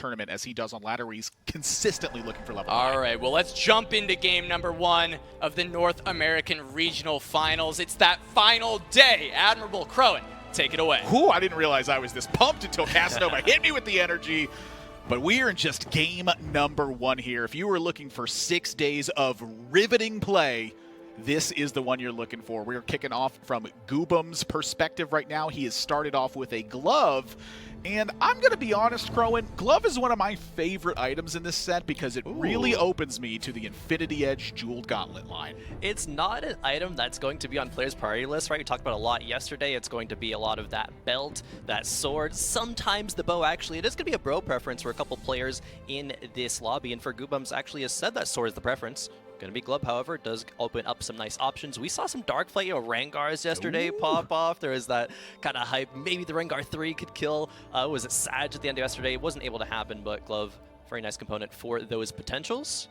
tournament as he does on ladder, where he's consistently looking for level 9. All right, well, let's jump into game number 1 of the North American Regional Finals. It's that final day. Admirable Crowan, take it away. Whew, I didn't realize I was this pumped until Casanova hit me with the energy. But we are in just game number 1 here. If you were looking for 6 days of riveting play, this is the one you're looking for. We're kicking off from Goobum's perspective right now. He has started off with a glove. And I'm going to be honest, Crowan, glove is one of my favorite items in this set because it really opens me to the Infinity Edge Jeweled Gauntlet line. It's not an item that's going to be on players' priority list, right? We talked about a lot yesterday. It's going to be a lot of that belt, that sword, sometimes the bow, actually. It is going to be a bro preference for a couple players in this lobby, and for Goobums actually has said that sword is the preference. Going to be glove, however, it does open up some nice options. We saw some Darkflight Rengars yesterday pop off. There is that kind of hype. Maybe the Rengar 3 could kill. Was it Sag at the end of yesterday? It wasn't able to happen, but glove, very nice component for those potentials.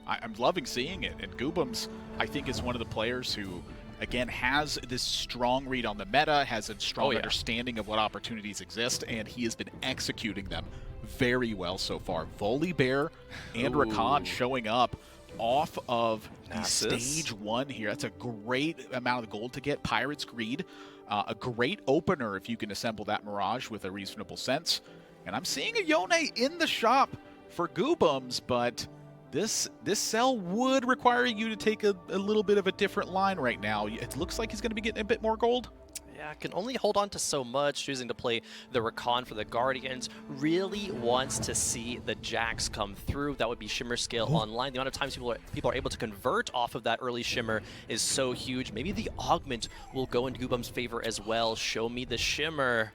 I'm loving seeing it. And Goobums, I think, is one of the players who, again, has this strong read on the meta, has a strong understanding of what opportunities exist, and he has been executing them very well so far. Volibear and Rakan showing up off of the stage 1 here. That's a great amount of gold to get. Pirate's Greed, a great opener if you can assemble that Mirage with a reasonable sense. And I'm seeing a Yone in the shop for Goobums, but this sell would require you to take a little bit of a different line right now. It looks like he's going to be getting a bit more gold. Yeah, can only hold on to so much, choosing to play the Rakan for the Guardians. Really wants to see the Jax come through. That would be Shimmer Scale online. The amount of times people are able to convert off of that early Shimmer is so huge. Maybe the Augment will go in Goobum's favor as well. Show me the Shimmer.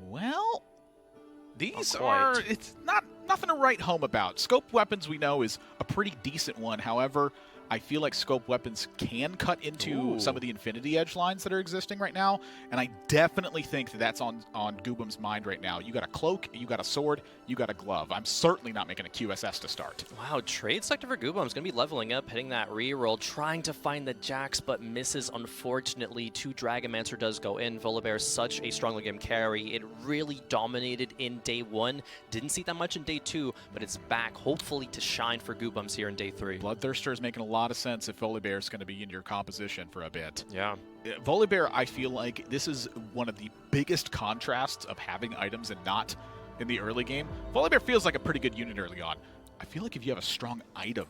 Well, these are, it's nothing to write home about. Scope Weapons, we know, is a pretty decent one. However, I feel like Scope Weapons can cut into some of the Infinity Edge lines that are existing right now, and I definitely think that that's on Goobum's mind right now. You got a cloak, you got a sword, you got a glove. I'm certainly not making a QSS to start. Wow, trade sector for Goobum's going to be leveling up, hitting that reroll, trying to find the Jax, but misses, unfortunately. 2 Dragonmancer does go in. Volibear, such a strong game carry. It really dominated in day 1. Didn't see that much in day 2, but it's back, hopefully, to shine for Goobum's here in day 3. Bloodthirster is making a lot of sense if Volibear is going to be in your composition for a bit. Yeah. Volibear, I feel like this is one of the biggest contrasts of having items and not in the early game. Volibear feels like a pretty good unit early on. I feel like if you have a strong item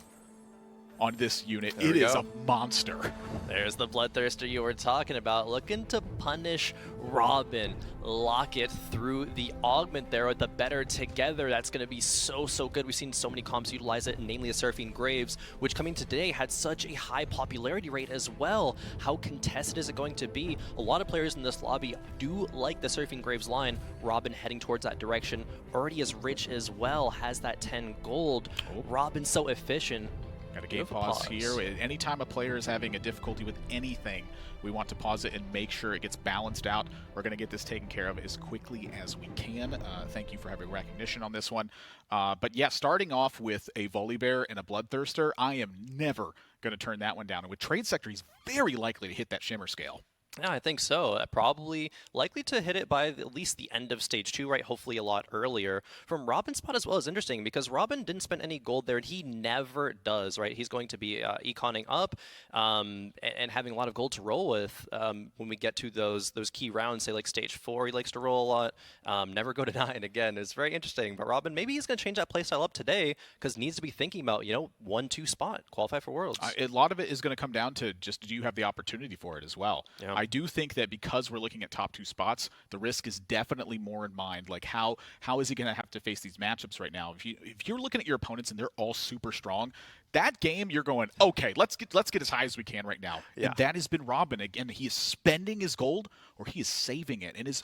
on this unit, it is a monster. There's the Bloodthirster you were talking about, looking to punish Robin. Lock it through the Augment there with the better together. That's going to be so good. We've seen so many comps utilize it, namely the Surfing Graves, which coming today had such a high popularity rate as well. How contested is it going to be? A lot of players in this lobby do like the Surfing Graves line. Robin heading towards that direction, already as rich as well, has that 10 gold. Robin's so efficient. Got a game pause here. Anytime a player is having a difficulty with anything, we want to pause it and make sure it gets balanced out. We're going to get this taken care of as quickly as we can. Thank you for having recognition on this one. But yeah, starting off with a Volibear and a Bloodthirster, I am never going to turn that one down. And with Trade Sector, he's very likely to hit that Shimmer Scale. Yeah, I think so. Probably likely to hit it by at least the end of stage 2, right? Hopefully a lot earlier. From Robin's spot as well is interesting because Robin didn't spend any gold there, and he never does, right? He's going to be econing up and having a lot of gold to roll with when we get to those key rounds, say like stage 4, he likes to roll a lot. Never go to 9 again. It's very interesting. But Robin, maybe he's going to change that playstyle up today because he needs to be thinking about, 1-2 spot, qualify for Worlds. A lot of it is going to come down to just, do you have the opportunity for it as well? Yeah. I do think that because we're looking at top 2 spots, the risk is definitely more in mind. Like how is he going to have to face these matchups right now? If you're looking at your opponents and they're all super strong, that game you're going, okay, let's get as high as we can right now. Yeah. And that has been Robin. Again, he is spending his gold or he is saving it. And his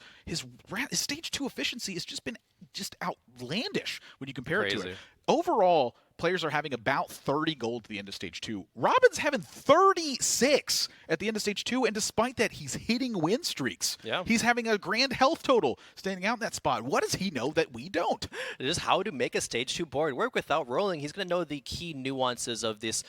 stage 2 efficiency has just been outlandish when you compare it to it. Overall, players are having about 30 gold at the end of Stage 2. Robin's having 36 at the end of Stage 2, and despite that, he's hitting win streaks. Yeah. He's having a grand health total standing out in that spot. What does he know that we don't? Just how to make a Stage 2 board work without rolling. He's going to know the key nuances of this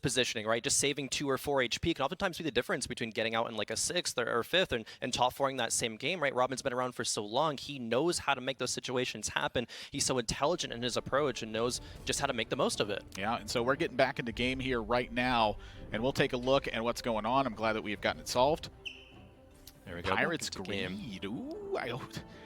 positioning, right? Just saving 2 or 4 HP can oftentimes be the difference between getting out in like a 6th or 5th and top 4ing that same game, right? Robin's been around for so long. He knows how to make those situations happen. He's so intelligent in his approach and knows just how to make the most of it. Yeah, and so we're getting back into game here right now, and we'll take a look at what's going on. I'm glad that we have gotten it solved. There we go. Pirates Greed. Ooh,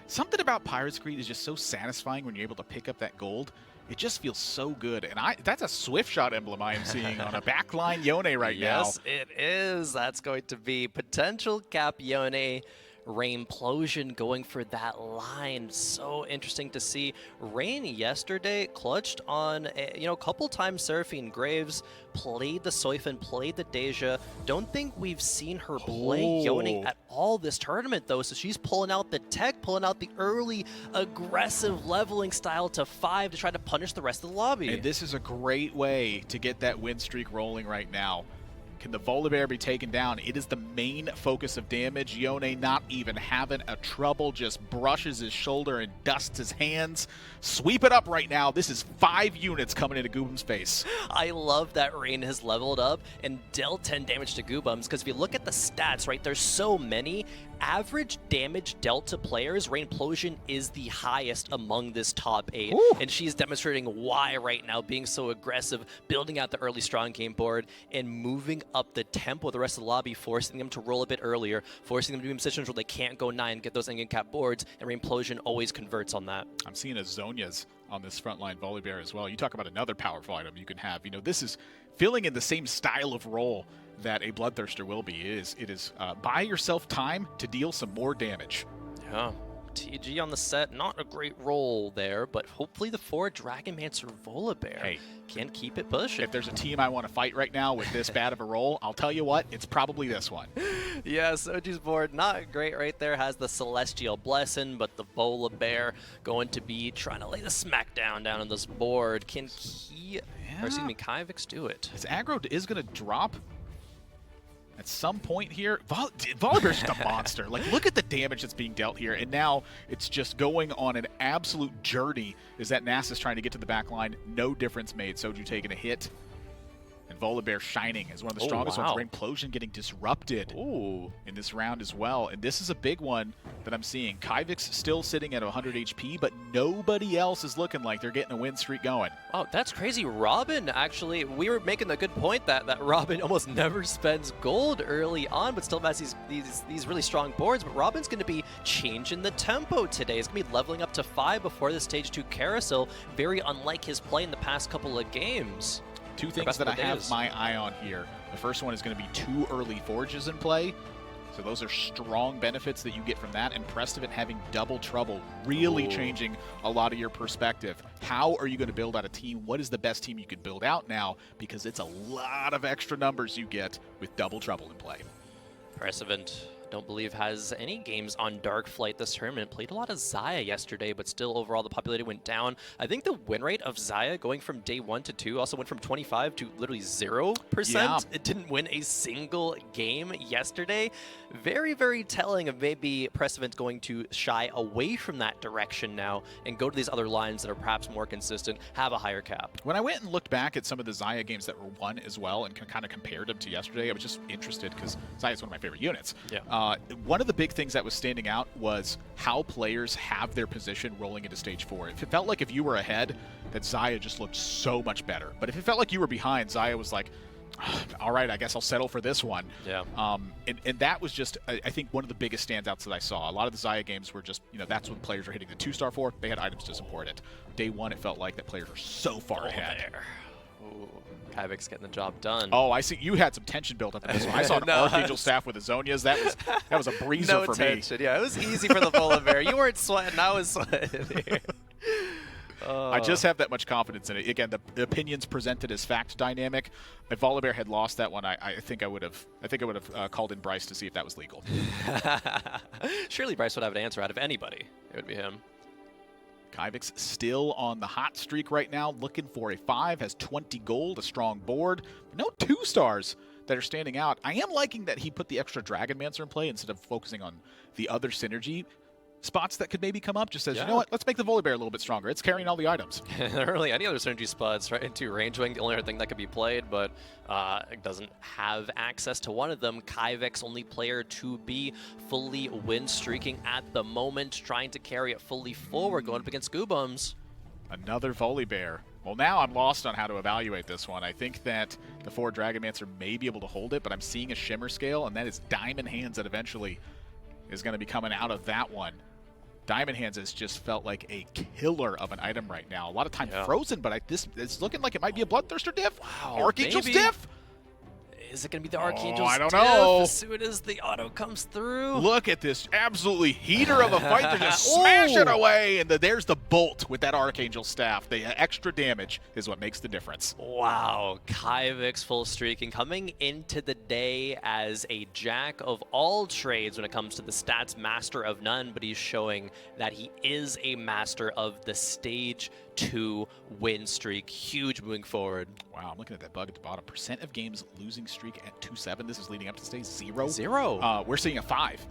something about Pirates Greed is just so satisfying when you're able to pick up that gold. It just feels so good. And that's a Swift Shot emblem I am seeing on a backline Yone right now. Yes, it is. That's going to be potential cap Yone. Rainplosion going for that line. So interesting to see. Rain yesterday clutched on a couple times Seraphine Graves, played the Soifin, played the Deja. Don't think we've seen her play Yone at all this tournament though, so she's pulling out the tech, pulling out the early aggressive leveling style to 5 to try to punish the rest of the lobby. And this is a great way to get that win streak rolling right now. Can the Volibear be taken down? It is the main focus of damage. Yone not even having a trouble, just brushes his shoulder and dusts his hands. Sweep it up right now. This is 5 units coming into Goobum's face. I love that Rain has leveled up and dealt 10 damage to Goobums, because if you look at the stats, right, there's so many. Average damage dealt to players, Rainplosion is the highest among this top 8. Ooh. And she's demonstrating why right now, being so aggressive, building out the early strong game board, and moving up the tempo of the rest of the lobby, forcing them to roll a bit earlier, forcing them to be in positions where they can't go 9, get those endgame cap boards, and Rainplosion always converts on that. I'm seeing a Zonia's on this frontline Volibear as well. You talk about another powerful item you can have. This is filling in the same style of role that a Bloodthirster will be. It is buy yourself time to deal some more damage. Yeah. TG on the set, not a great roll there, but hopefully the 4 Dragonmancer Volibear can keep it pushing. If there's a team I want to fight right now with this bad of a roll, I'll tell you what, it's probably this one. Yeah, Soji's board, not great right there. Has the Celestial Blessing, but the Volibear going to be trying to lay the smackdown down on this board. Can he, or excuse me, Kivix do it? His aggro is going to drop at some point here. Volibear's just a monster. Like, look at the damage that's being dealt here, and now it's just going on an absolute journey as that Nasus trying to get to the back line. No difference made. Soju taking a hit, and Volibear shining as one of the strongest ones. Rainplosion getting disrupted in this round as well. And this is a big one that I'm seeing. Kivix still sitting at 100 HP, but nobody else is looking like they're getting a win streak going. Oh, that's crazy. Robin, actually, we were making the good point that Robin almost never spends gold early on, but still has these really strong boards. But Robin's going to be changing the tempo today. He's going to be leveling up to 5 before the Stage 2 carousel. Very unlike his play in the past couple of games. 2 things that I have my eye on here. The first one is going to be 2 early forges in play. So those are strong benefits that you get from that. And Prestivant having double trouble, really changing a lot of your perspective. How are you going to build out a team? What is the best team you could build out now? Because it's a lot of extra numbers you get with double trouble in play. Prestivant, don't believe has any games on Dark Flight this tournament. Played a lot of Xayah yesterday, but still overall the popularity went down. I think the win rate of Xayah going from day 1 to 2 also went from 25 to literally 0%. Yeah. It didn't win a single game yesterday. Very, very telling of maybe Prestivant going to shy away from that direction now and go to these other lines that are perhaps more consistent, have a higher cap. When I went and looked back at some of the Xayah games that were won as well and kind of compared them to yesterday, I was just interested because Xayah is one of my favorite units. Yeah. One of the big things that was standing out was how players have their position rolling into Stage 4. If it felt like if you were ahead, that Xayah just looked so much better. But if it felt like you were behind, Xayah was like, all right, I guess I'll settle for this one. Yeah. And that was just, I think, one of the biggest standouts that I saw. A lot of the Xayah games were just, that's when players were hitting the 2-star for. They had items to support it. Day 1, it felt like that players were so far ahead. Ooh, Kivix getting the job done. Oh, I see. You had some tension built up in this one. I saw an Archangel staff with the Zonias. That was a breezer for tension. me. Yeah, it was easy for the Volibear. You weren't sweating. I was sweating here. I just have that much confidence in it. Again, the opinions presented as fact dynamic. If Volibear had lost that one, I think I would have called in Bryce to see if that was legal. Surely Bryce would have an answer out of anybody. It would be him. Kyvik's still on the hot streak right now, looking for a 5, has 20 gold, a strong board. No 2 stars that are standing out. I am liking that he put the extra Dragonmancer in play instead of focusing on the other synergy spots that could maybe come up. Just says, you know what, let's make the Volibear a little bit stronger. It's carrying all the items. There aren't really any other synergy spots, right? Into Range Wing, the only other thing that could be played, but it doesn't have access to one of them. Kyvik's only player to be fully win streaking at the moment, trying to carry it fully forward, going up against Goobums. Another Volibear. Well, now I'm lost on how to evaluate this one. I think that the 4 Dragonmancer may be able to hold it, but I'm seeing a Shimmer Scale, and that is Diamond Hands that eventually is going to be coming out of that one. Diamond Hands has just felt like a killer of an item right now. A lot of time frozen, but it's looking like it might be a Bloodthirster diff. Wow, Archangel's diff. Is it going to be the Archangel's I don't know. As soon as the auto comes through. Look at this absolutely heater of a fight. They're just smash it away, and there's the bolt with that Archangel staff. The extra damage is what makes the difference. Wow, Kyvik's full streaking coming into the day as a jack of all trades when it comes to the stats, master of none, but he's showing that he is a master of the stage 2 win streak. Huge moving forward. Wow, I'm looking at that bug at the bottom. Percent of games losing streak at 2-7. This is leading up to stage 0. 0. We're seeing a 5.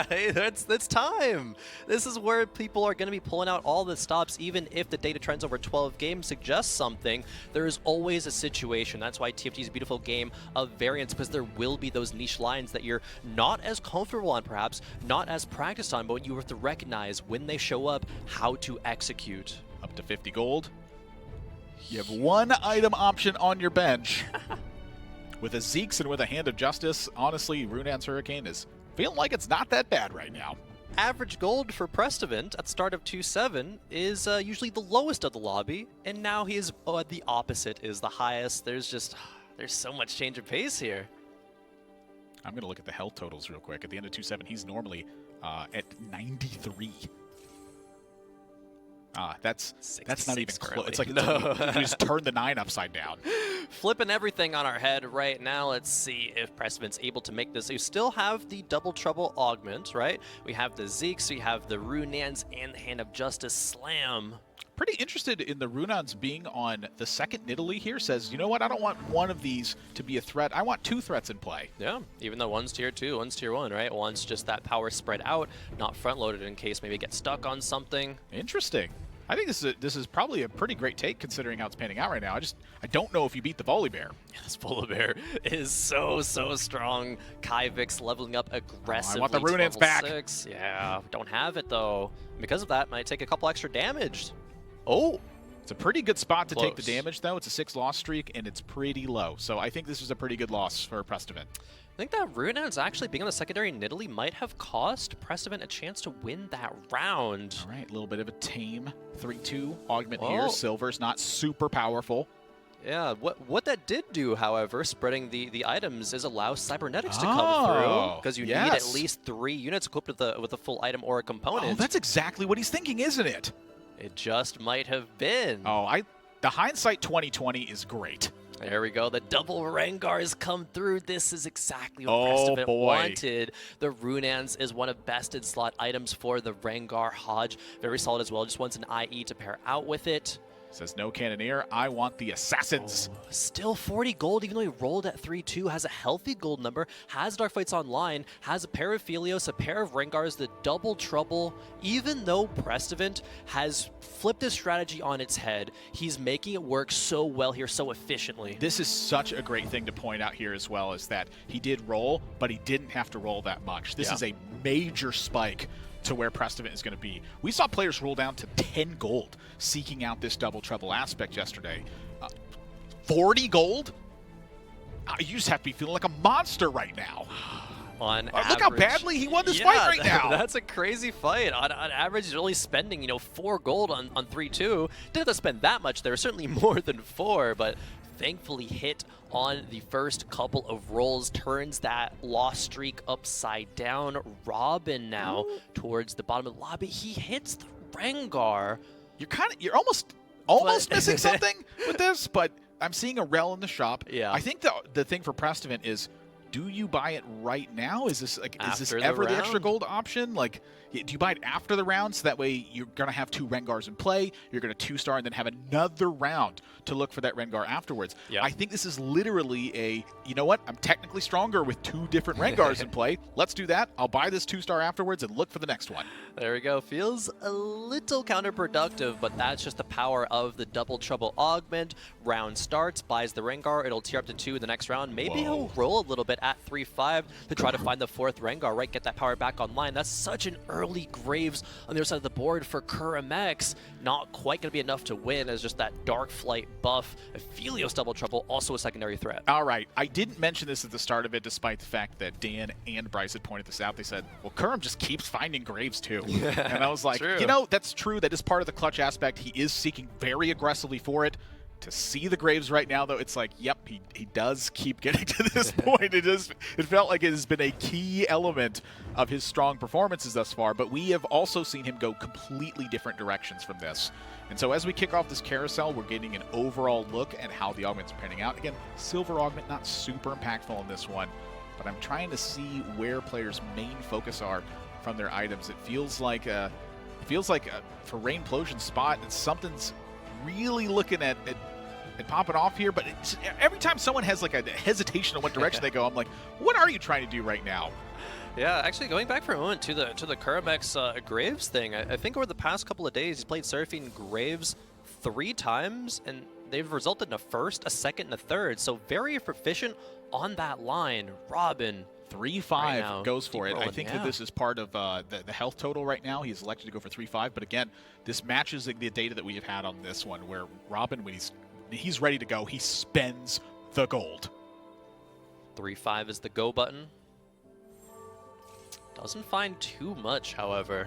Hey, that's time. This is where people are going to be pulling out all the stops, even if the data trends over 12 games suggests something. There is always a situation. That's why TFT is a beautiful game of variance, because there will be those niche lines that you're not as comfortable on, perhaps, not as practiced on, but you have to recognize when they show up how to execute. Up to 50 gold. You have 1 item option on your bench. With a Zeeks and with a Hand of Justice, honestly, Runaan's Hurricane is feeling like it's not that bad right now. Average gold for Prestivant at the start of 2-7 is usually the lowest of the lobby, and now he is the opposite is the highest. There's so much change of pace here. I'm going to look at the health totals real quick. At the end of 2-7, he's normally at 93. That's not even close. It's like you just turn the 9 upside down. Flipping everything on our head right now. Let's see if Prestivant's able to make this. You still have the Double Trouble Augment, right? We have the Zeeks, we have the Runaans, and the Hand of Justice Slam. Pretty interested in the Runaans being on the second Nidalee here. Says, you know what? I don't want one of these to be a threat. I want 2 threats in play. Yeah, even though one's tier 2, one's tier 1, right? One's just that power spread out, not front-loaded in case maybe get stuck on something. Interesting. I think this is probably a pretty great take considering how it's panning out right now. I don't know if you beat the Volibear. Yeah, this Volibear is so strong. Kyvik's leveling up aggressively. I want the Runaans back. 6. Yeah, don't have it though. Because of that, might take a couple extra damage. Oh, it's a pretty good spot to take the damage though. It's a 6 loss streak and it's pretty low. So I think this is a pretty good loss for Prestivant. I think that Runaan's actually being on the secondary Nidalee might have cost Prestivant a chance to win that round. All right, a little bit of a tame 3-2 augment here. Silver's not super powerful. Yeah, what that did do, however, spreading the items, is allow cybernetics to come through, because you need at least 3 units equipped with a full item or a component. Oh, that's exactly what he's thinking, isn't it? It just might have been. Oh, the hindsight 2020 is great. There we go. The double Rengars come through. This is exactly what Prestivant wanted. The Runaans is one of bested slot items for the Rengar Hodge. Very solid as well. Just wants an IE to pair out with it. Says no Cannoneer. I want the Assassins. Oh, still 40 gold, even though he rolled at 3-2. Has a healthy gold number. Has Dark Fights Online. Has a pair of Philios, a pair of Rengars, the Double Trouble. Even though Prestivant has flipped his strategy on its head, he's making it work so well here, so efficiently. This is such a great thing to point out here as well, is that he did roll, but he didn't have to roll that much. This is a major spike to where Prestivant is going to be. We saw players roll down to 10 gold seeking out this double trouble aspect yesterday. 40 gold? You just have to be feeling like a monster right now. On average, look how badly he won this fight right now. That's a crazy fight. On average, he's only spending 4 gold on 3-2. Didn't have to spend that much there. Certainly more than 4, but thankfully hit on the first couple of rolls, turns that loss streak upside down. Robin now towards the bottom of the lobby. He hits the Rengar. You're almost missing something with this, but I'm seeing a rel in the shop. Yeah. I think the thing for Prestivant is, do you buy it right now? Is this ever the extra gold option? Like, Do you buy it after the round, so that way you're going to have 2 Rengars in play, you're going to 2-star and then have another round to look for that Rengar afterwards? Yep. I think this is literally a, you know what, I'm technically stronger with 2 different Rengars in play. Let's do that. I'll buy this 2-star afterwards and look for the next one. There we go. Feels a little counterproductive, but that's just the power of the Double Trouble Augment. Round starts, buys the Rengar, it'll tier up to 2 in the next round. Maybe he'll roll a little bit at 3-5 to try to find the 4th Rengar, right? Get that power back online. That's such an early Graves on the other side of the board for KuroMX. Not quite going to be enough to win as just that Dark Flight buff. Aphelios Double Trouble, also a secondary threat. All right. I didn't mention this at the start of it, despite the fact that Dan and Bryce had pointed this out. They said, well, Kurum just keeps finding Graves too. And I was like, you know, that's true. That is part of the clutch aspect. He is seeking very aggressively for it. To see the Graves right now, though, it's like, yep, he does keep getting to this point. It felt like it has been a key element of his strong performances thus far, but we have also seen him go completely different directions from this. And so as we kick off this carousel, we're getting an overall look at how the augments are panning out. Again, Silver Augment not super impactful in this one, but I'm trying to see where players' main focus are from their items. It feels like for Rainplosion's spot, something's really looking at popping off here, but every time someone has like a hesitation on what direction they go, I'm like, what are you trying to do right now? Yeah, actually going back for a moment to the KuroMX Graves thing, I think over the past couple of days he's played Seraphine Graves 3 times, and they've resulted in a 1st, a 2nd, and a 3rd, so very proficient on that line. Robin, 3-5 right goes for it. rolling, I think that this is part of the health total right now. He's elected to go for 3-5, but again, this matches the data that we have had on this one, where Robin, when he's ready to go, he spends the gold. 3-5 is the go button. Doesn't find too much, however.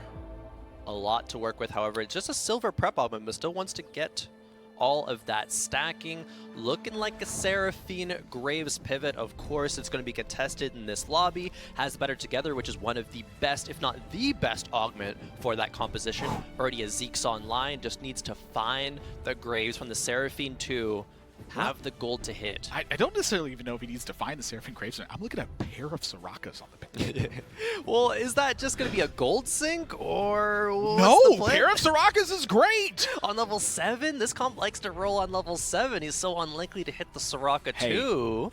A lot to work with, however. It's just a silver prep augment, but still wants to get all of that stacking. Looking like a Seraphine Graves pivot. Of course, it's going to be contested in this lobby. Has Better Together, which is one of the best, if not the best augment for that composition. Already a Zeke's online, just needs to find the Graves from the Seraphine 2. Have the gold to hit. I don't necessarily even know if he needs to find the Seraphine Graves. I'm looking at a pair of Soraka's on the bench. Well, is that just going to be a gold sync, or no? Pair of Soraka's is great. On level 7? This comp likes to roll on level 7. He's so unlikely to hit the Soraka too.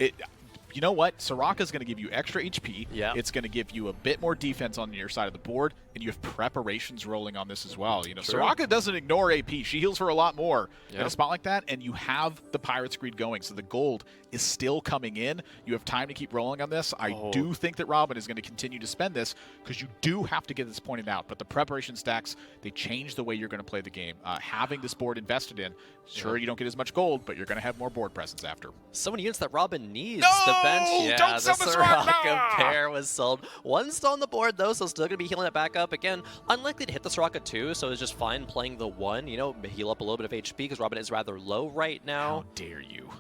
You know what? Soraka's going to give you extra HP. Yeah. It's going to give you a bit more defense on your side of the board, and you have preparations rolling on this as well. You know, Soraka doesn't ignore AP. She heals for a lot more in a spot like that, and you have the Pirate's Greed going, so the gold is still coming in. You have time to keep rolling on this. I do think that Robin is going to continue to spend this, because you do have to get this pointed out, but the preparation stacks, they change the way you're going to play the game. Having this board invested in, sure, you don't get as much gold, but you're going to have more board presence after. So many units that Robin needs. No! The bench, Don't sell the Soraka! pair was sold. One's still on the board though, so still going to be healing it back up. Again, unlikely to hit the Soraka too, so it's just fine playing the 1, you know, heal up a little bit of HP because Robin is rather low right now. How dare you?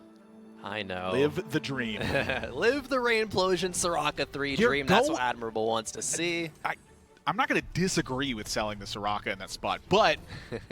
I know. Live the dream. Live the Rainplosion Soraka 3 dream. That's what Admirable wants to see. I'm not going to disagree with selling the Soraka in that spot, but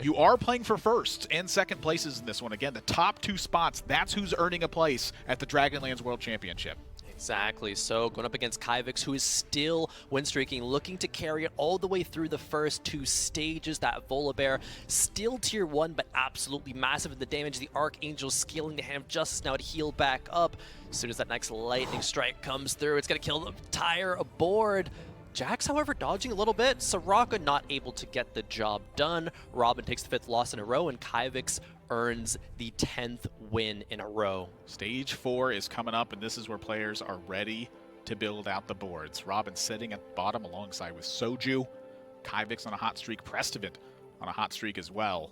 you are playing for 1st and 2nd places in this one. Again, the top 2 spots, that's who's earning a place at the Dragonlands World Championship. Exactly. So going up against Kyvix, who is still win streaking, looking to carry it all the way through the first 2 stages. That Volibear still tier 1, but absolutely massive in the damage. The Archangel scaling the Hand of Justice now to heal back up. As soon as that next lightning strike comes through, it's going to kill the entire board. Jax, however, dodging a little bit. Soraka not able to get the job done. Robin takes the 5th loss in a row, and Kyvix earns the 10th win in a row. Stage 4 is coming up, and this is where players are ready to build out the boards. Robin sitting at the bottom alongside with Soju. Kyvix on a hot streak. Prestivant on a hot streak as well.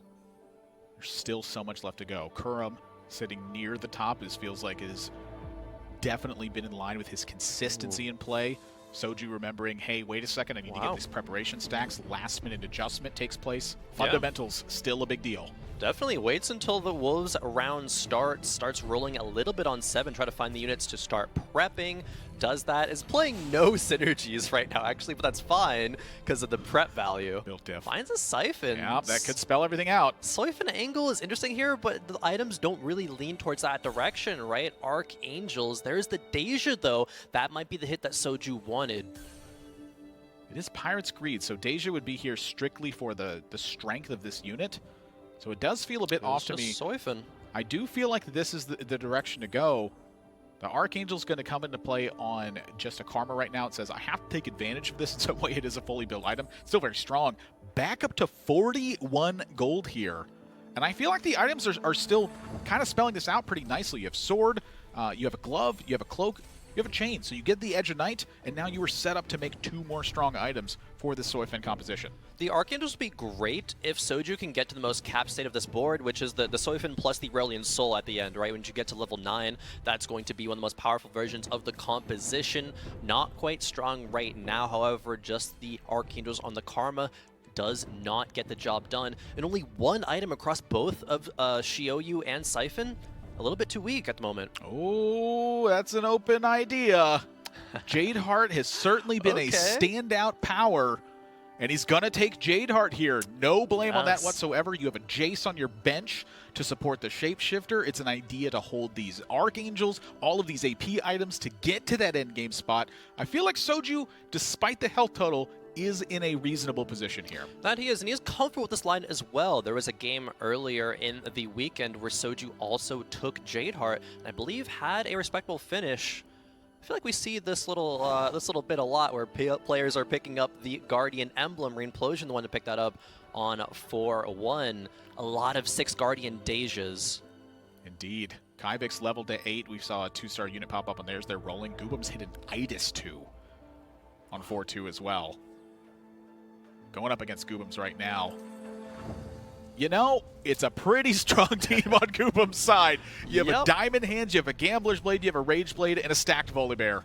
There's still so much left to go. Kurum sitting near the top. This feels like it has definitely been in line with his consistency in play. Soju remembering, hey, wait a second, I need to get these preparation stacks. Last minute adjustment takes place. Fundamentals, still a big deal. Definitely waits until the Wolves round starts rolling a little bit on 7, try to find the units to start prepping. Does that, is playing no synergies right now, actually, but that's fine because of the prep value. Built diff. Finds a Siphon. Yeah, that could spell everything out. Siphon angle is interesting here, but the items don't really lean towards that direction, right? Archangels. There's the Deja, though. That might be the hit that Soju wanted. It is Pirate's Greed, so Deja would be here strictly for the strength of this unit. So it does feel a bit off to me. Soifin. I do feel like this is the direction to go. The Archangel's going to come into play on just a Karma right now. It says, I have to take advantage of this in some way. It is a fully built item. Still very strong. Back up to 41 gold here. And I feel like the items are still kind of spelling this out pretty nicely. You have Sword, you have a Glove, you have a Cloak, you have a Chain. So you get the Edge of Night, and now you are set up to make 2 more strong items for this Soifin composition. The Archangels would be great if Soju can get to the most cap state of this board, which is the Soifin plus the Aurelian Soul at the end, right? When you get to level 9, that's going to be one of the most powerful versions of the composition. Not quite strong right now, however, just the Archangels on the Karma does not get the job done. And only 1 item across both of Xiaoyu and Siphon. A little bit too weak at the moment. Oh, that's an open idea. Jadeheart has certainly been a standout power, and he's going to take Jadeheart here. No blame on that whatsoever. You have a Jace on your bench to support the Shapeshifter. It's an idea to hold these Archangels, all of these AP items to get to that endgame spot. I feel like Soju, despite the health total, is in a reasonable position here. That he is, and he is comfortable with this line as well. There was a game earlier in the weekend where Soju also took Jadeheart, and I believe had a respectable finish. I feel like we see this little bit a lot where players are picking up the Guardian emblem. Reimplosion, the one to pick that up on 4-1. A lot of 6 Guardian Dejas. Indeed. Kyvix leveled to 8. We saw a 2-star unit pop up on theirs. They're rolling. Goobum's hit an Itis 2 on 4-2 as well. Going up against Goobum's right now. You know, it's a pretty strong team on Goobum's side. You have a Diamond Hands, you have a Gambler's Blade, you have a Rage Blade, and a stacked Volibear.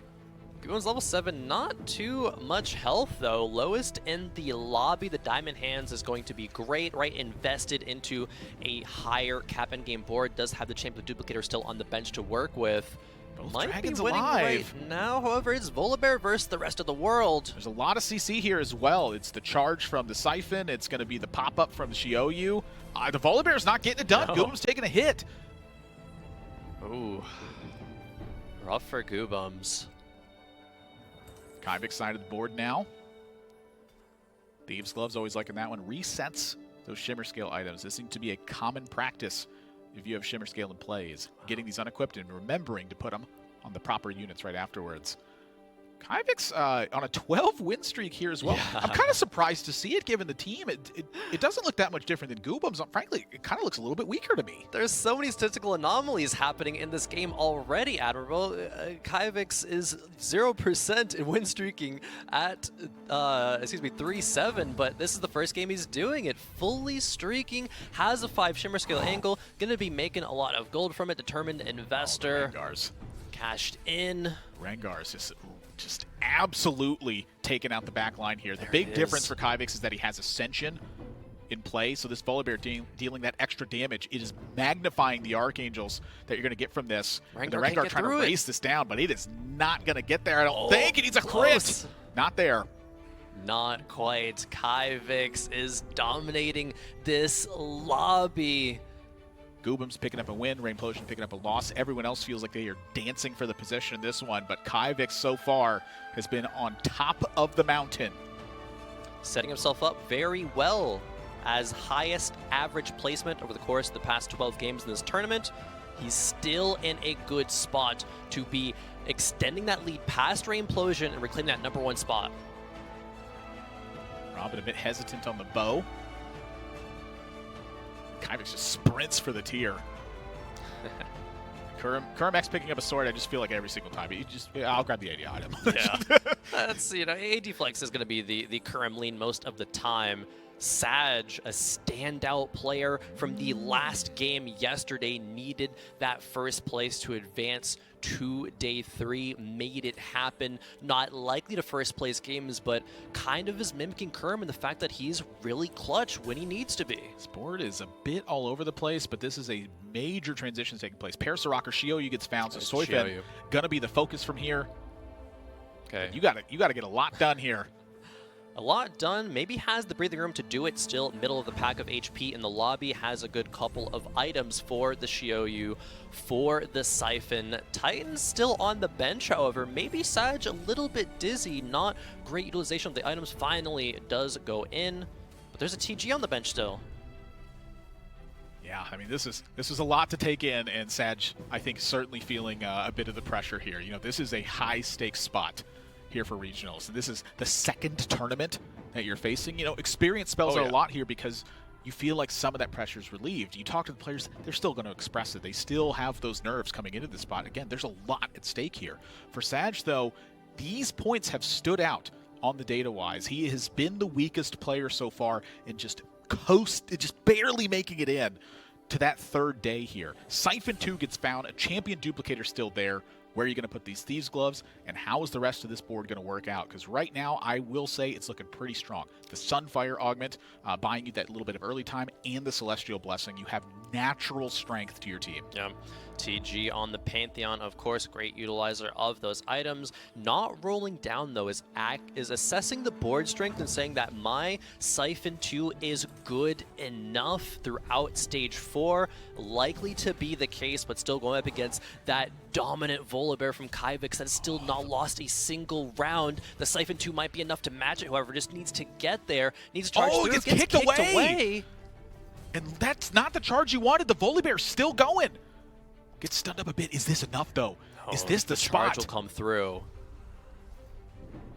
Goobum's level 7, not too much health though. Lowest in the lobby. The Diamond Hands is going to be great, right? Invested into a higher cap endgame board. Does have the Champion Duplicator still on the bench to work with. Both Might Dragons be winning alive. right now, however, it's Volibear versus the rest of the world. There's a lot of CC here as well. It's the charge from the Siphon. It's going to be the pop-up from the Xiaoyu. The Volibear's not getting it done. No. Goobum's taking a hit. Ooh. Rough for Goobums. Kyvix side of the board now. Thieves' Gloves, always liking that one. Resets those Shimmer Scale items. This seems to be a common practice if you have Shimmer Scale in play, is getting these unequipped and remembering to put them on the proper units right afterwards. Kyvix on a 12-win streak here as well. Yeah. I'm kind of surprised to see it given the team. It doesn't look that much different than Goobum's. Frankly, it kind of looks a little bit weaker to me. There's so many statistical anomalies happening in this game already, Admirable. Kyvix is 0% in win streaking at, 3-7, but this is the first game he's doing it. Fully streaking, has a 5 Shimmer Scale angle, going to be making a lot of gold from it. Determined Investor. Rengar's Cashed in. Rengar's just absolutely taking out the back line here. The big difference for Kyvix is that he has Ascension in play, so this Volibear dealing that extra damage, it is magnifying the Archangels that you're going to get from this. And the Rengar trying to race this down, but it is not going to get there, I don't think. It needs a crit. Not there. Not quite. Kyvix is dominating this lobby. Goobum's picking up a win, Reimplosion picking up a loss. Everyone else feels like they are dancing for the position in this one, but Kyvix so far has been on top of the mountain. Setting himself up very well as highest average placement over the course of the past 12 games in this tournament. He's still in a good spot to be extending that lead past Reimplosion and reclaiming that #1 spot. Robin a bit hesitant on the bow. Kyvix just sprints for the tier. Kermax picking up a sword, I just feel like every single time. I'll grab the AD item. Yeah. That's, AD Flex is going to be the Kerm lean most of the time. Sag, a standout player from the last game yesterday, needed that first place to advance to day 3, made it happen. Not likely to first place games, but kind of is mimicking Kerm in the fact that he's really clutch when he needs to be. This board is a bit all over the place, but this is a major transition taking place. Parasarok or Xiaoyu gets found, so Soifin gonna be the focus from here. Okay. You gotta get a lot done here. A lot done, maybe has the breathing room to do it still, middle of the pack of HP in the lobby, has a good couple of items for the Xiaoyu, for the Siphon. Titan's still on the bench, however, maybe Sag a little bit dizzy, not great utilization of the items, finally does go in, but there's a TG on the bench still. Yeah, I mean, this is a lot to take in, and Sag, I think, certainly feeling a bit of the pressure here. You know, this is a high-stakes spot here for regionals, and this is the second tournament that you're facing. You know, experience spells out a lot here because you feel like some of that pressure is relieved. You talk to the players, they're still going to express it. They still have those nerves coming into this spot. Again, there's a lot at stake here. For Sag, though, these points have stood out on the data-wise. He has been the weakest player so far and just barely making it in to that third day here. Siphon 2 gets found, a champion duplicator still there. Where are you going to put these Thieves Gloves, and how is the rest of this board going to work out? Because right now, I will say it's looking pretty strong. The Sunfire Augment, buying you that little bit of early time, and the Celestial Blessing. You have natural strength to your team. Yeah. TG on the Pantheon, of course, great utilizer of those items. Not rolling down, though, is assessing the board strength and saying that my Siphon 2 is good enough throughout Stage 4. Likely to be the case, but still going up against that dominant Volibear from Kyvix that has still not lost a single round. The Siphon 2 might be enough to match it, however, just needs to get there. Needs to charge through. Gets kicked away. And that's not the charge you wanted. The Volibear's still going. Gets stunned up a bit. Is this enough, though? Is this the spot? Charge will come through.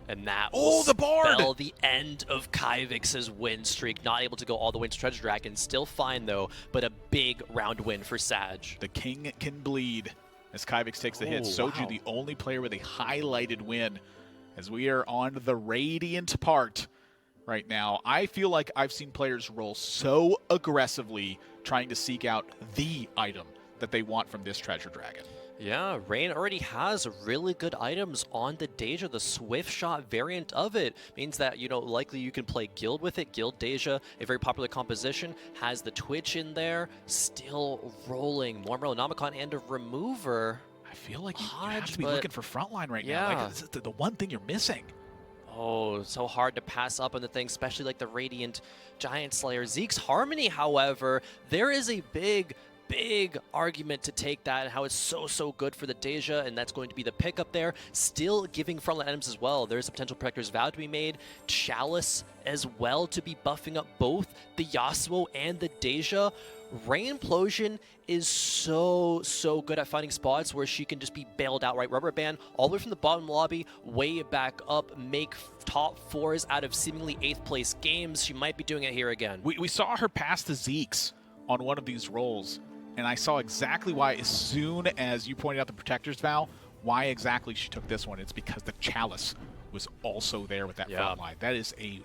And that will spell the end of Kyvix's win streak. Not able to go all the way to Treasure Dragon. Still fine, though, but a big round win for Sag. The king can bleed as Kyvix takes the hit. Soju, the only player with a highlighted win, as we are on the Radiant part right now. I feel like I've seen players roll so aggressively trying to seek out the item that they want from this Treasure Dragon. Yeah, Rain already has really good items on the Deja. The Swift Shot variant of it means that, you know, likely you can play Guild with it. Guild Deja, a very popular composition, has the Twitch in there, still rolling. More Melonomicon and a Remover. I feel like you have to be looking for frontline right now. Like, this is the one thing you're missing. Oh, so hard to pass up on the thing, especially like the Radiant Giant Slayer. Zeke's Harmony, however, there is a big argument to take that and how it's so good for the Deja, and that's going to be the pickup there. Still giving frontline items as well. There's a potential Protector's Vow to be made. Chalice as well to be buffing up both the Yasuo and the Deja. Rainplosion is so good at finding spots where she can just be bailed out, right? Rubber Band all the way from the bottom lobby, way back up, make top 4s out of seemingly 8th place games. She might be doing it here again. We saw her pass the Zeeks on one of these rolls, and I saw exactly why, as soon as you pointed out the Protector's Vow, why exactly she took this one. It's because the Chalice was also there with that front line. That is a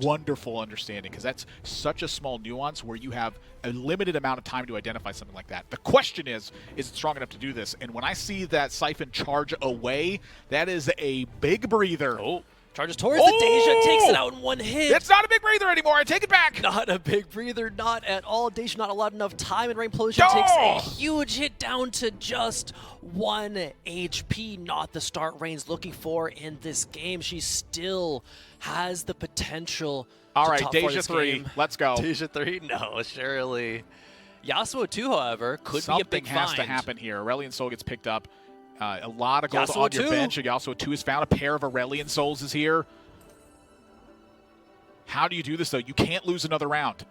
wonderful understanding, because that's such a small nuance where you have a limited amount of time to identify something like that. The question is it strong enough to do this? And when I see that Siphon charge away, that is a big breather. Oh. Charges towards the Deja, takes it out in one hit. It's not a big breather anymore. I take it back. Not a big breather, not at all. Deja not allowed enough time, and Rainplosion takes a huge hit down to just 1 HP. Not the start Rain's looking for in this game. She still has the potential. All right, Deja 3. Let's go. Deja 3? No, surely. Yasuo 2, however, could be a big Something has to happen here. Aurelion Soul gets picked up. A lot of gold Yasuo on your bench. Yasuo 2 is found. A pair of Aurelion Souls is here. How do you do this, though? You can't lose another round.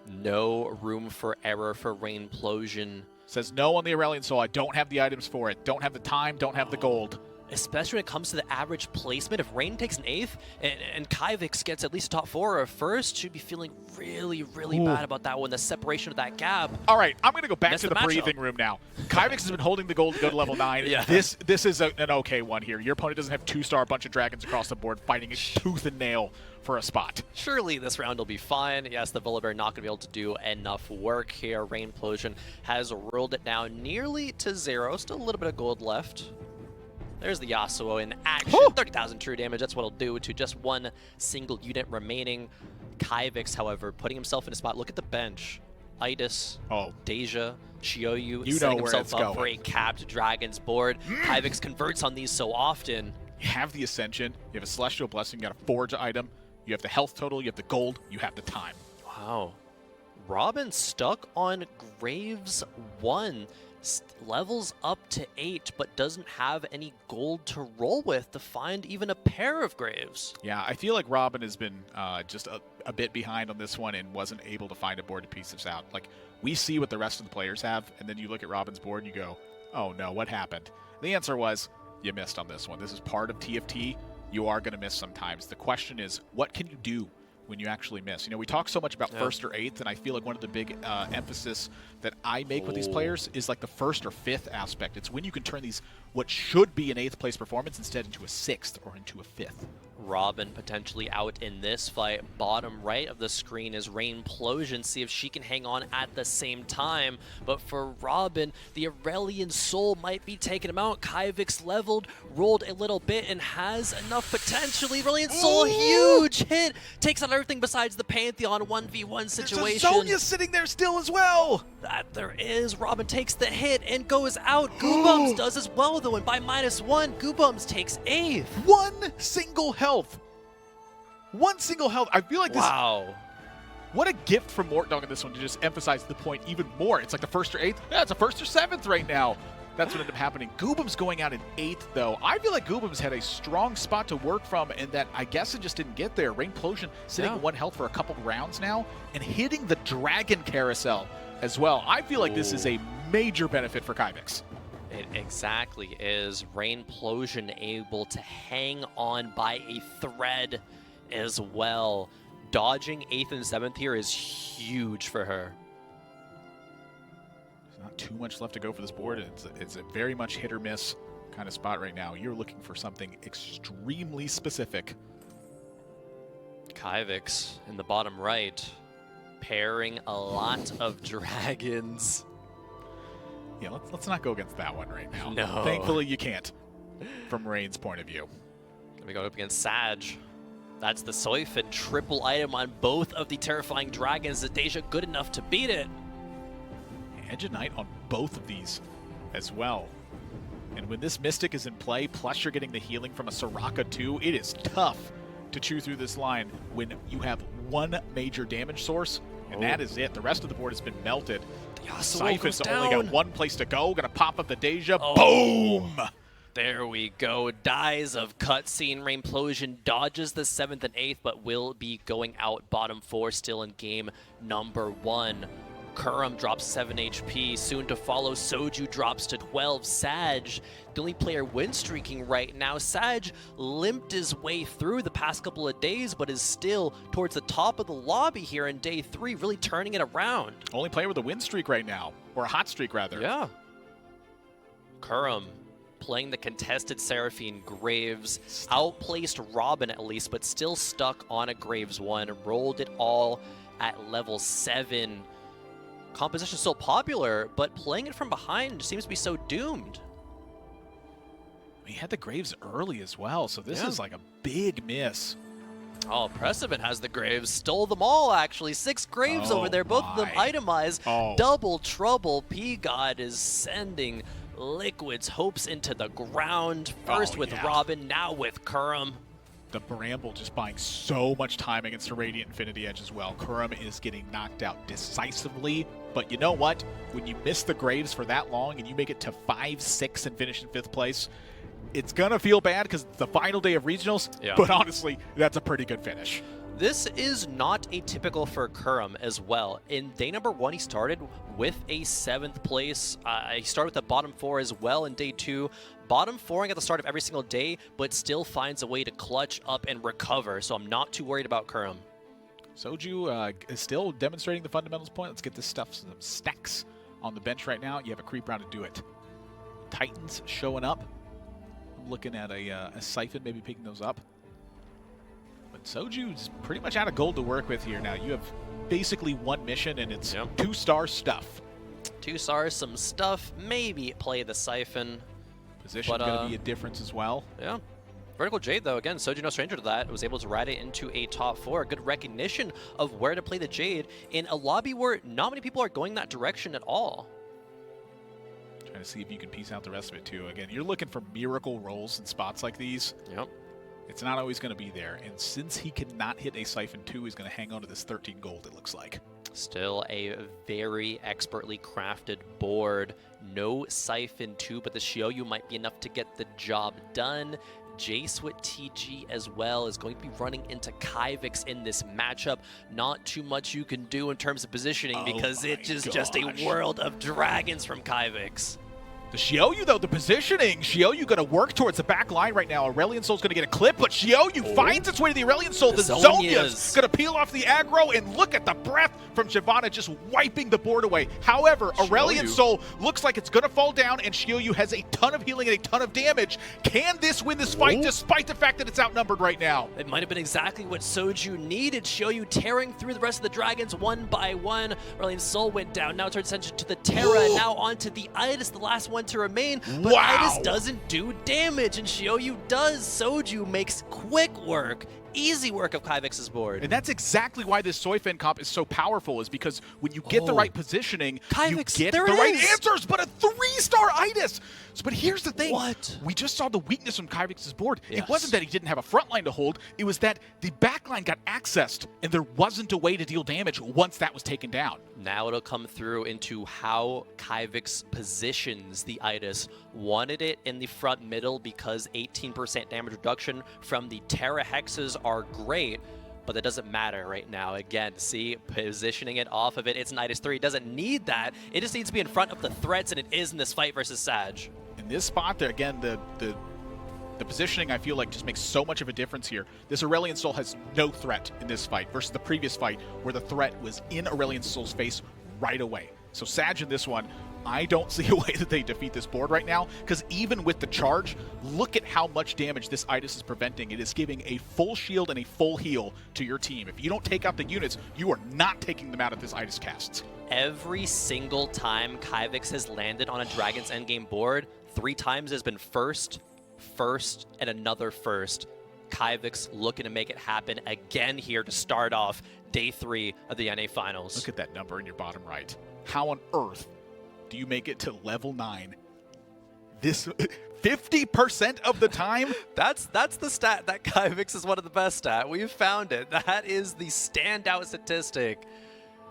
No room for error for Rainplosion. Says no on the Aurelion Soul. I don't have the items for it. Don't have the time. Don't have the gold. Especially when it comes to the average placement. If Rain takes an 8th and Kyvix gets at least top 4 or first, should be feeling really bad about that one. The separation of that gap. All right, I'm going to go back to the breathing room now. Kyvix has been holding the gold to go to level 9. Yeah. This is an okay one here. Your opponent doesn't have 2-star bunch of dragons across the board fighting it tooth and nail for a spot. Surely this round will be fine. Yes, the Volibear not going to be able to do enough work here. Rainplosion has rolled it now nearly to 0. Still a little bit of gold left. There's the Yasuo in action. 30,000 true damage. That's what it'll do to just 1 single unit remaining. Kyvix, however, putting himself in a spot. Look at the bench. Itis, Deja, Xiaoyu setting himself up for a capped Dragon's board. Kyvix converts on these so often. You have the Ascension. You have a Celestial Blessing. You got a Forge item. You have the health total, you have the gold, you have the time. Wow. Robin stuck on Graves 1. Levels up to 8, but doesn't have any gold to roll with to find even a pair of Graves. Yeah, I feel like Robin has been just a bit behind on this one and wasn't able to find a board to piece this out. Like, we see what the rest of the players have, and then you look at Robin's board and you go, oh no, what happened? The answer was, you missed on this one. This is part of TFT. You are going to miss sometimes. The question is, what can you do when you actually miss? You know, we talk so much about first or eighth, and I feel like one of the big emphasis that I make with these players is like the first or fifth aspect. It's when you can turn these, what should be an 8th place performance, instead into a 6th or into a 5th. Robin potentially out in this fight. Bottom right of the screen is Rainplosion. See if she can hang on at the same time. But for Robin, the Aurelian Soul might be taking him out. Kyvik's leveled, rolled a little bit, and has enough potentially. Aurelian Soul, huge hit. Takes out everything besides the Pantheon 1v1 situation. Sonya's sitting there still as well. That there is. Robin takes the hit and goes out. Goobums does as well, though, and by -1, Goobums takes 8th. One single health. One single health. I feel like this. Wow. What a gift from Mortdog in this one to just emphasize the point even more. It's like the 1st or 8th. Yeah, it's a 1st or 7th right now. That's what ended up happening. Goobums going out in 8th, though. I feel like Goobums had a strong spot to work from, and that I guess it just didn't get there. Rainplosion sitting at 1 health for a couple rounds now, and hitting the Dragon Carousel as well. I feel like this is a major benefit for Kyvix. It exactly is. Rainplosion able to hang on by a thread as well. Dodging 8th and 7th here is huge for her. There's not too much left to go for this board. It's a very much hit or miss kind of spot right now. You're looking for something extremely specific. Kyvix in the bottom right, pairing a lot of dragons. Yeah, let's not go against that one right now. No. Thankfully, you can't, from Rain's point of view. We go up against Sag. That's the Soifin triple item on both of the terrifying dragons. Is Deja good enough to beat it? Edge of Night on both of these as well. And when this Mystic is in play, plus you're getting the healing from a Soraka too, it is tough to chew through this line when you have one major damage source, and that is it. The rest of the board has been melted. Syphon's only got one place to go. Gonna pop up the Deja. Boom! There we go. Dies of cutscene. Rainplosion dodges the 7th and 8th, but will be going out bottom 4 still in game number 1. Kurum drops 7 HP. Soon to follow, Soju drops to 12. Sag, the only player win streaking right now. Sag limped his way through the past couple of days, but is still towards the top of the lobby here in day 3, really turning it around. Only player with a win streak right now, or a hot streak rather. Yeah. Kurum playing the contested Seraphine Graves. Outplaced Robin at least, but still stuck on a Graves 1. Rolled it all at level 7. Composition so popular, but playing it from behind seems to be so doomed. He had the Graves early as well, so this is like a big miss. Oh, Precedent has the Graves. Stole them all, actually. 6 Graves over there, both of them itemized. Double trouble. P-God is sending Liquid's hopes into the ground. First with Robin, now with Kurum. The Bramble just buying so much time against a Radiant Infinity Edge as well. Kurum is getting knocked out decisively, but you know what? When you miss the Graves for that long and you make it to 5-6 and finish in 5th place, it's going to feel bad because it's the final day of regionals, but honestly, that's a pretty good finish. This is not atypical for Kurum as well. In day number 1, he started with a 7th place. He started with the bottom 4 as well in day 2. Bottom 4ing at the start of every single day, but still finds a way to clutch up and recover, so I'm not too worried about Kurum. Soju is still demonstrating the fundamentals point. Let's get this stuff, some stacks on the bench right now. You have a creep round to do it. Titans showing up. I'm looking at a Siphon maybe picking those up. But Soju's pretty much out of gold to work with here now. You have basically one mission, and it's 2-star stuff. 2 stars, some stuff, maybe play the Siphon. Position going to be a difference as well. Yeah. Vertical Jade, though, again, Soju no stranger to that, was able to ride it into a top 4. Good recognition of where to play the Jade in a lobby where not many people are going that direction at all. Trying to see if you can piece out the rest of it, too. Again, you're looking for miracle rolls in spots like these. Yep. It's not always going to be there. And since he cannot hit a Siphon 2, he's going to hang on to this 13 gold, it looks like. Still a very expertly crafted board. No Siphon 2, but the Shioyu might be enough to get the job done. Jace with TG as well is going to be running into Kyvix in this matchup. Not too much you can do in terms of positioning because it is just a world of dragons from Kyvix. The Shioyu, though, the positioning, Shioyu going to work towards the back line right now. Aurelion Sol's going to get a clip, but Shioyu finds its way to the Aurelion Sol. The Zonia's going to peel off the aggro, and look at the breath from Shyvana just wiping the board away. However, Aurelion Sol looks like it's going to fall down, and Shioyu has a ton of healing and a ton of damage. Can this win this fight, despite the fact that it's outnumbered right now? It might have been exactly what Soju needed. Shioyu tearing through the rest of the dragons one by one. Aurelion Sol went down. Now turns attention to the Terra, and now onto the Idis, the last one to remain, but Idis doesn't do damage, and Shioyu does. Soju makes quick work, easy work of Kyvix's board. And that's exactly why this Soyfen comp is so powerful, is because when you get the right positioning, Kyvix, you get the right answers, but a 3-star Idis. So, but here's the thing. We just saw the weakness from Kyvix's board. It wasn't that he didn't have a front line to hold, it was that the back line got accessed, and there wasn't a way to deal damage once that was taken down. Now it'll come through into how Kyvix positions the Idis. Wanted it in the front middle because 18% damage reduction from the Terra Hexes are great, but that doesn't matter right now. Again, see, positioning it off of it. It's an Idis 3. It doesn't need that. It just needs to be in front of the threats, and it is in this fight versus Sag. In this spot there, again, the positioning, I feel like, just makes so much of a difference here. This Aurelion Sol has no threat in this fight versus the previous fight where the threat was in Aurelion Sol's face right away. So Sag in this one, I don't see a way that they defeat this board right now, because even with the charge, look at how much damage this Idis is preventing. It is giving a full shield and a full heal to your team. If you don't take out the units, you are not taking them out if this Idis casts. Every single time Kyvix has landed on a Dragon's Endgame board, 3 times has been first, and another first. Kyvix looking to make it happen again here to start off day 3 of the NA Finals. Look at that number in your bottom right. How on earth do you make it to level 9? This 50% of the time? That's the stat that Kyvix is one of the best at. We've found it. That is the standout statistic.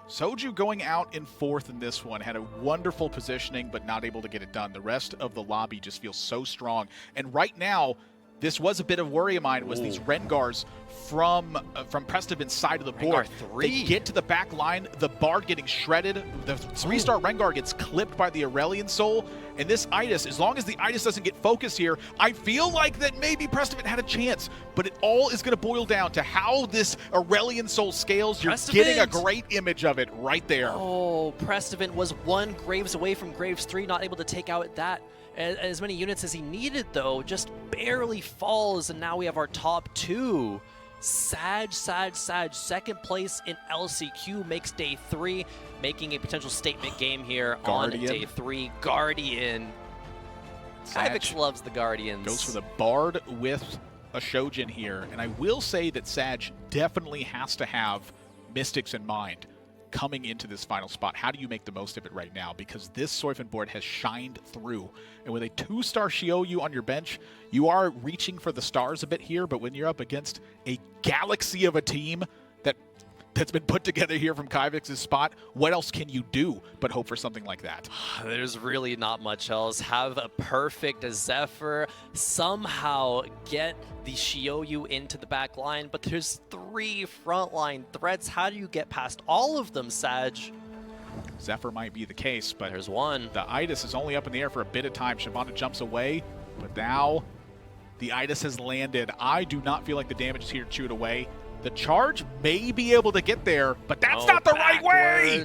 Soju going out in 4th in this one, had a wonderful positioning, but not able to get it done. The rest of the lobby just feels so strong. And right now, this was a bit of worry of mine, was these Rengars from Prestivin's side of the board. They get to the back line, the Bard getting shredded, the 3-star Rengar gets clipped by the Aurelion Sol, and this Idis, as long as the Idis doesn't get focused here, I feel like that maybe Prestivin had a chance, but it all is going to boil down to how this Aurelion Sol scales. You're getting a great image of it right there. Oh, Prestivin was 1 Graves away from Graves 3, not able to take out that as many units as he needed, though. Just barely falls, and now we have our top 2. Sag, second place in LCQ, makes day 3, making a potential statement game here on day 3. Guardian. Kyvix loves the Guardians. Goes for the Bard with a Shojin here, and I will say that Sag definitely has to have Mystics in mind coming into this final spot. How do you make the most of it right now? Because this Soyfen board has shined through. And with a 2-star Shioyu on your bench, you are reaching for the stars a bit here, but when you're up against a galaxy of a team that's been put together here from Kyvix's spot, what else can you do but hope for something like that? There's really not much else. Have a perfect Zephyr, somehow get the Shioyu into the back line, but there's 3 frontline threats. How do you get past all of them, Sag? Zephyr might be the case, but there's one. The Idis is only up in the air for a bit of time. Shyvana jumps away, but now the Idis has landed. I do not feel like the damage is here to chew it away. The charge may be able to get there, but that's not the right way!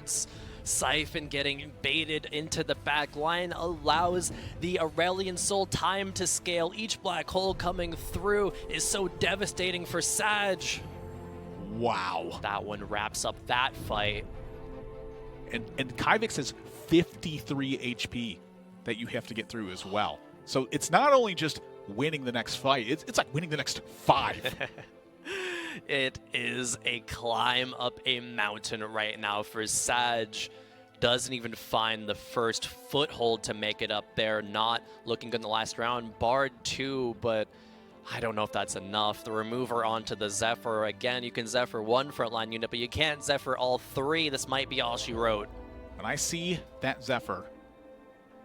Siphon getting baited into the back line allows the Aurelion Sol time to scale. Each black hole coming through is so devastating for Sag. Wow. That one wraps up that fight. And Kyvix has 53 HP that you have to get through as well. So it's not only just winning the next fight, it's like winning the next 5. It is a climb up a mountain right now for Sag. Doesn't even find the first foothold to make it up there. Not looking good in the last round. Bard 2, but I don't know if that's enough. The remover onto the Zephyr. Again, you can Zephyr one frontline unit, but you can't Zephyr all three. This might be all she wrote. When I see that Zephyr,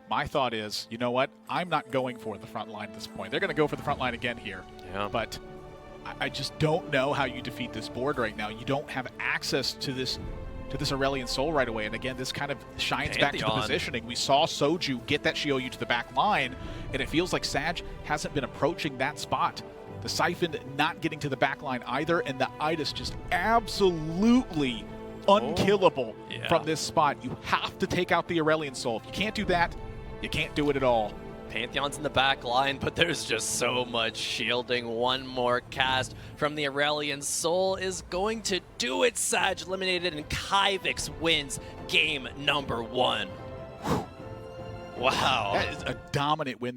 my thought is, you know what? I'm not going for the front line at this point. They're going to go for the front line again here. Yeah. But I just don't know how you defeat this board right now. You don't have access to this Aurelion Soul right away. And again, this kind of shines back to the positioning. We saw Soju get that Shioyu to the back line, and it feels like Sag hasn't been approaching that spot. The Siphon not getting to the back line either, and the Idis just absolutely unkillable from this spot. You have to take out the Aurelion Soul. If you can't do that, you can't do it at all. Pantheon's in the back line, but there's just so much shielding. One more cast from the Aurelion Soul is going to do it. Sag eliminated, and Kyvix wins game number 1. Wow. That is a dominant win.